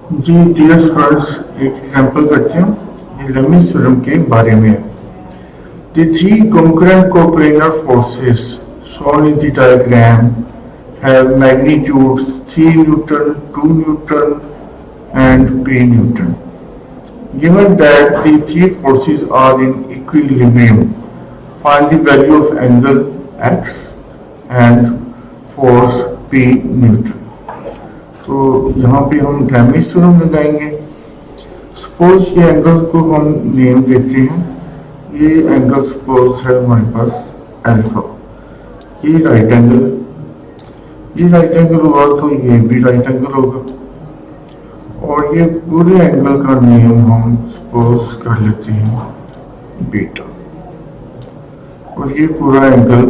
जी dear students, एक example करते हैं। ये लेमिस थ्योरम के बारे में है। The three concurrent coplanar forces shown in the diagram have magnitudes 3 Newton, 2 Newton and p Newton. Given that the three forces are in equilibrium, find the value of angle x and force p Newton. तो यहाँ पे हम Lami's theorem लगाएंगे। Suppose ये angle को हम name देते हैं। ये एंगल सपोज है हमारे पास अल्फा। ये राइट एंगल, ये राइट एंगल हुआ तो ये भी राइट एंगल होगा। और ये पूरे एंगल का नेम हम सपोज कर लेते हैं बीटा। और ये पूरा एंगल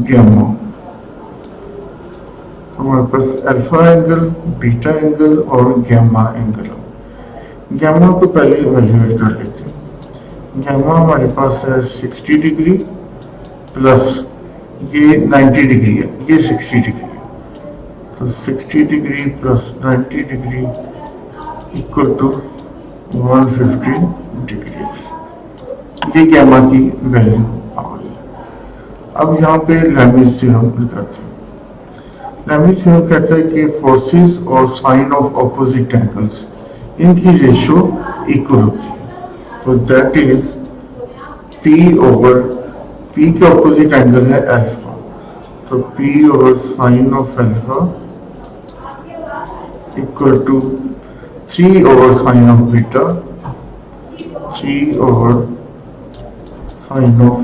गैमा। हमारे पास अल्फा एंगल, बीटा एंगल और गैमा एंगल। गैमा को पहले इवेल्युएट कर लेते हैं। गैमा हमारे पास है 60 डिग्री प्लस ये 90 डिग्री है, ये 60 डिग्री है। तो 60 degree plus 90 degree equal to 150 degree. ये गैमा की वैल्यू आ गई। अब यहाँ पे लैमिस थ्योरम लगाते हैं। लैमिस थ्योरम कहता है कि फोर्सेस और साइन ऑफ ऑपोजिट एंगल्स इनकी रेशियो इक्वल होती है। तो that is P over P के ऑपोजिट एंगल है अल्फा, तो P over sine of alpha equal to 3 over sine of beta, 3 over sine of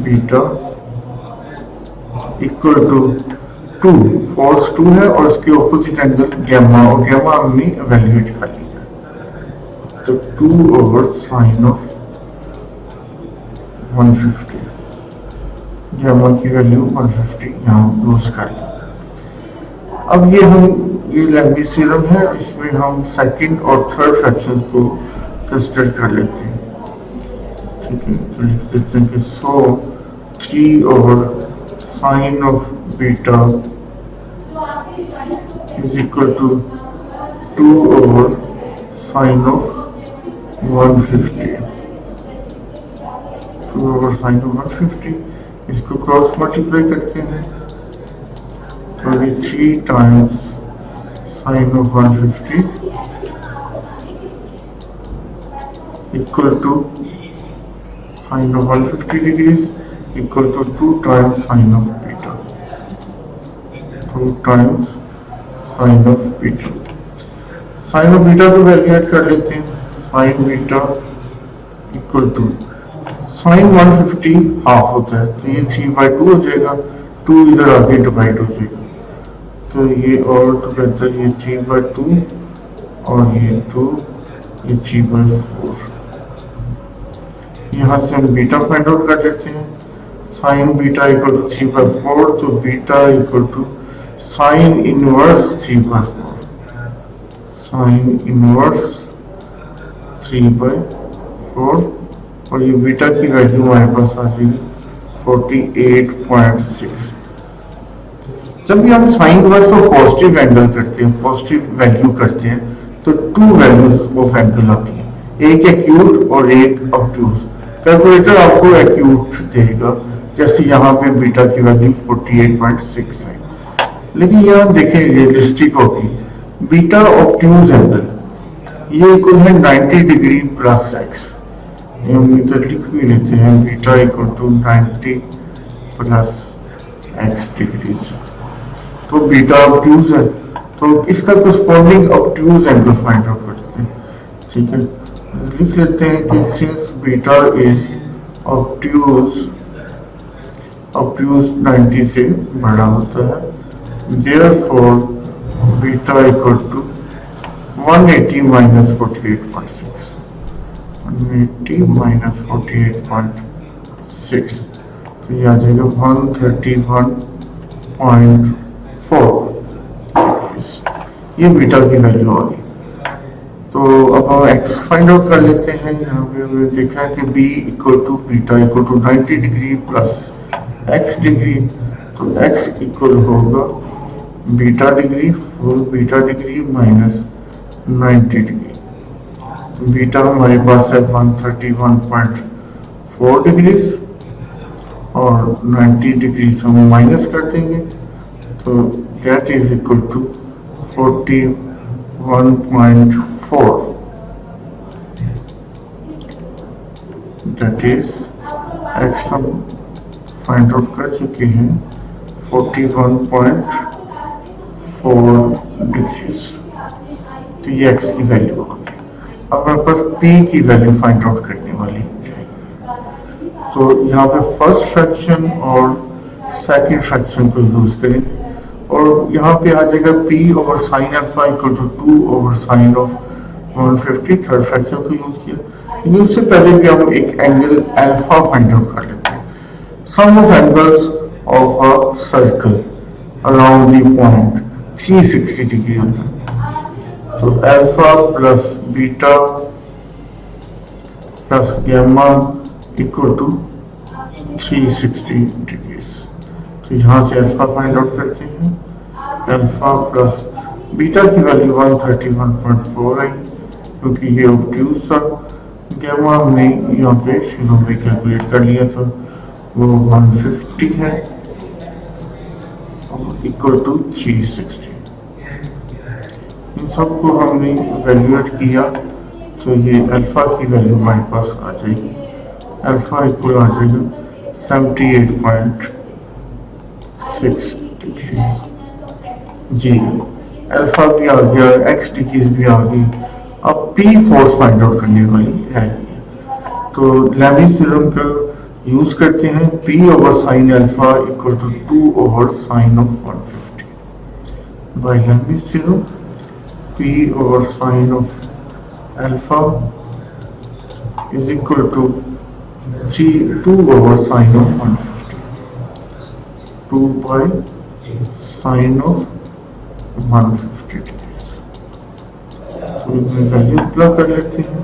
beta equal to 2। Force 2 है और इसके ऑपोजिट एंगल गैमा, और गैमा हमने इवेल्युएट कर लिया है। तो 2 ओवर साइन ऑफ 150, गैमा की वैल्यू 150 यहाँ यूज कर लिया। अब ये लैमिस थ्योरम है, इसमें हम सेकंड और थर्ड फ्रैक्शंस को कंसीडर कर लेते हैं। ठीक है, तो लिख देते हैं कि 3 over sine of beta is equal to 2 over sine of 150, 2 over sine of 150। इसको क्रॉस मल्टीप्लाई करते हैं तो ये 3 times sine of 150 equal to sine of 150 degrees equal to 2 times sine of beta, 2 times sine of beta. Sine of beta को valuate कर लेते हैं। Sine beta equal to sine 150 half होता है, तो ये 3/2 हो जाएगा। 2 इधर आगे डिवाइड हो जाएगा, तो ये और टुगेदर ये 3/2 और ये 2, ये 3/4। यहाँ से हम बीटा फाइंड आउट कर लेते हैं। साइन बीटा इक्वल टू 3/4, तो beta equal to sine inverse 3/4, sine inverse 3/4। और ये बीटा की वैल्यू हमारे पास आ जाएगी 48.6। जब भी हम साइन इनवर्स और पॉजिटिव एंगल करते हैं, पॉजिटिव वैल्यू करते हैं, तो 2 वैल्यूज ऑफ एंगल आती हैं, एक एक्यूट और एक ऑब्ट्यूज। कैलकुलेटर आपको एक्यूट देगा, जैसे यहाँ पे बीटा की वैल्यू 48.6 है। लेकिन यहाँ देखें रियलिस्टिक होगी, बीटा ऑब्ट्यूज एंगल ये इक्वल है 90 डिग्री प्लस एक्स। हम इधर लिख भी लेते हैं beta equal to 90 plus X degrees. तो बीटा ऑब्ट्यूज है, तो इसका corresponding obtuse angle find out करते हैं। ठीक है, लिख लेते हैं कि सिंस बीटा इज ऑब्ट्यूज 90 से बड़ा होता है, therefore beta equal to 180 minus 48.6, 180 minus 48.6, तो ये आ जाएगा 131.4। ये बीटा की वैल्यू आ गई। तो अब हम x फाइंड आउट कर लेते हैं। यहाँ पे हमने देखा है कि b equal to beta equal to 90 degree plus x degree, तो x इक्वल होगा beta degree, full beta degree minus 90 degree. Beta हमारे पास है 131.4 डिग्री और 90 डिग्री हम माइनस कर देंगे तो that is equal to 41.4। That is X हम फाइंड आउट कर चुके हैं 41.4 डिग्री। तो ये एक्स की वैल्यू होगी। अब हमारे पास पी की वैल्यू फाइंड आउट करने वाली है। तो यहाँ पे फर्स्ट फ्रैक्शन और सेकंड फ्रैक्शन को यूज करेंगे और यहाँ पे आ जाएगा P over sine alpha equal to 2 over sine of 150। Third fraction को यूज किया। लेकिन उससे पहले भी हम एक एंगल अल्फा फाइंड आउट कर लेते हैं। Sum of angles of a circle around the point 360 degree होता है। तो alpha plus beta plus gamma equal to 360 degree. तो यहाँ से अल्फा फाइंड आउट करते हैं। अल्फा प्लस बीटा की वैल्यू 131.4 आई क्योंकि ये ऑब्ट्यूज था। गैमा हमने यहाँ पे शुरू में कैलकुलेट कर लिया था, वो 150 है इक्वल टू 360। इन सबको हमने वैल्यूएट किया तो ये अल्फा की वैल्यू हमारे पास आ जाएगी। अल्फा इक्वल आ जाएगा 78.6 डिग्री। जी अल्फा भी आ गया, एक्स डिग्रीज भी आ गई। अब पी फोर्स फाइंड आउट करने वाली है। तो लैमिस थ्योरम का यूज करते हैं। P over sine alpha equal to 2 over sine of 150 by Lami's theorem. P over sine of alpha is equal to 2 over sine of 150, 2 by sine of 150 degree. तो इसमें value apply कर लेते हैं।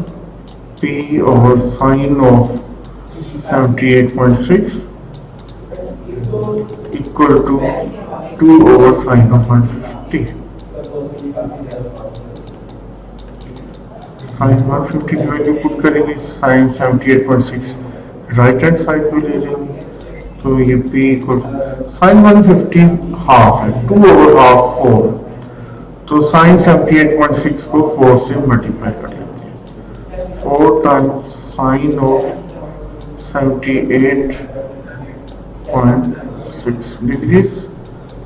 P over sine of 78.6 equal to 2 over sine of 150। Sine 150 की value put करेंगे, sine 78.6 right hand side में ले लेंगे। तो ये P इक्वल साइन 150 हाफ है, 2 ओवर हाफ 4। तो साइन 78.6 को 4 से मल्टीप्लाई कर लेते हैं। 4 times sine of 78.6 degrees.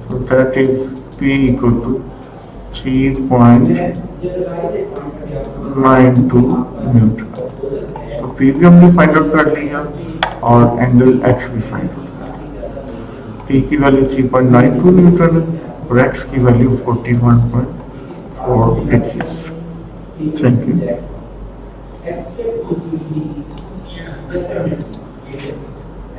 So that is P equal to 3.92 Newton. तो P भी हमने फाइंड आउट कर लिया और एंगल X भी फाइंड आउट कर लिया। P की वैल्यू 3.92 न्यूटन है और X की वैल्यू 41.4 डिग्रीज। Thank you.